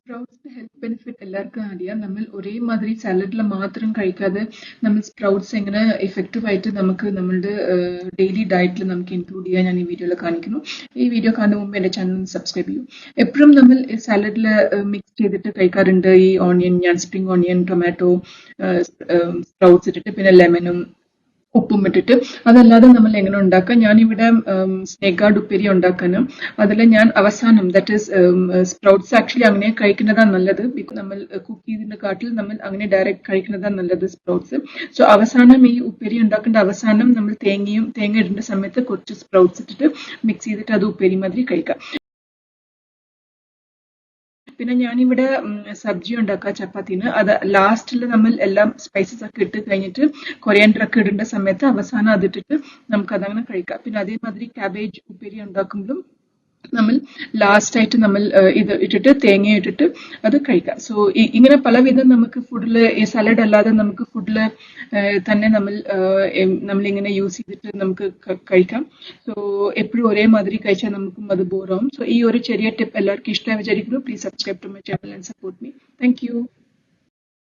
സ്പ്രൗട്ട്സിന്റെ health benefit എല്ലാവർക്കും അറിയാം. നമ്മൾ ഒരേമാതിരി സാലഡിൽ മാത്രം കഴിക്കാതെ നമ്മൾ സ്പ്രൗട്ട്സ് എങ്ങനെ എഫക്റ്റീവ് ആയിട്ട് നമുക്ക് നമ്മളുടെ ഡെയിലി ഡയറ്റിൽ നമുക്ക് ഇൻക്ലൂഡ് ചെയ്യാൻ ഞാൻ ഈ വീഡിയോയിൽ കാണിക്കുന്നു. ഈ വീഡിയോ കാണുന്ന മുമ്പ് എൻ്റെ ചാനൽ സബ്സ്ക്രൈബ് ചെയ്യൂ. എപ്പോഴും നമ്മൾ സാലഡിൽ മിക്സ് ചെയ്തിട്ട് കഴിക്കാറുണ്ട്. ഈ ഓണിയൻ, ഞാൻ സ്പ്രിംഗ് ഓണിയൻ, ടൊമാറ്റോ, സ്പ്രൗട്ട്സ് ഇട്ടിട്ട് പിന്നെ ലെമനും ഉപ്പും ഇട്ടിട്ട്. അതല്ലാതെ നമ്മൾ എങ്ങനെ ഉണ്ടാക്കാം, ഞാനിവിടെ സ്നേക്ക് ഗാർഡ് ഉപ്പേരി ഉണ്ടാക്കാനും അതിൽ ഞാൻ അവസാനം ദാറ്റ് ഈസ് സ്പ്രൗട്ട്സ് ആക്ച്വലി അങ്ങനെ കഴിക്കുന്നതാണ് നല്ലത്. നമ്മൾ കുക്ക് ചെയ്തതിന്റെ കാട്ടിൽ നമ്മൾ അങ്ങനെ ഡയറക്റ്റ് കഴിക്കുന്നതാണ് നല്ലത് സ്പ്രൗട്ട്സ്. സോ അവസാനം ഈ ഉപ്പേരി ഉണ്ടാക്കേണ്ട അവസാനം നമ്മൾ തേങ്ങ ഇടേണ്ട സമയത്ത് കുറച്ച് സ്പ്രൗട്ട്സ് ഇട്ടിട്ട് മിക്സ് ചെയ്തിട്ട് അത് ഉപ്പേരി മാതിരി കഴിക്കാം. പിന്നെ ഞാനിവിടെ സബ്ജി ഉണ്ടാക്കുക ചപ്പാത്തിന്. അത് ലാസ്റ്റിൽ നമ്മൾ എല്ലാം സ്പൈസസ് ഒക്കെ ഇട്ട് കഴിഞ്ഞിട്ട് കൊറിയാൻഡർ ഒക്കെ ഇടേണ്ട സമയത്ത് അവസാനം അതിട്ടിട്ട് നമുക്ക് അതങ്ങനെ കഴിക്കാം. പിന്നെ അതേമാതിരി ക്യാബേജ് ഉപ്പേരി ഉണ്ടാക്കുമ്പോഴും നമ്മൾ ലാസ്റ്റ് ആയിട്ട് നമ്മൾ ഇത് ഇട്ടിട്ട് തേങ്ങ ഇട്ടിട്ട് അത് കഴിക്കാം. സോ ഇങ്ങനെ പലവിധം നമുക്ക് ഫുഡിൽ, ഈ സലാഡ് അല്ലാതെ നമുക്ക് ഫുഡിൽ തന്നെ നമ്മളിങ്ങനെ യൂസ് ചെയ്തിട്ട് നമുക്ക് കഴിക്കാം. സോ എപ്പോഴും ഒരേമാതിരി കഴിച്ചാൽ നമുക്കും അത് ബോറാവും. സോ ഈ ഒരു ചെറിയ ടിപ്പ് എല്ലാവർക്കും ഇഷ്ടമായി വിചാരിക്കുന്നു. Please subscribe to my channel and support me. Thank U.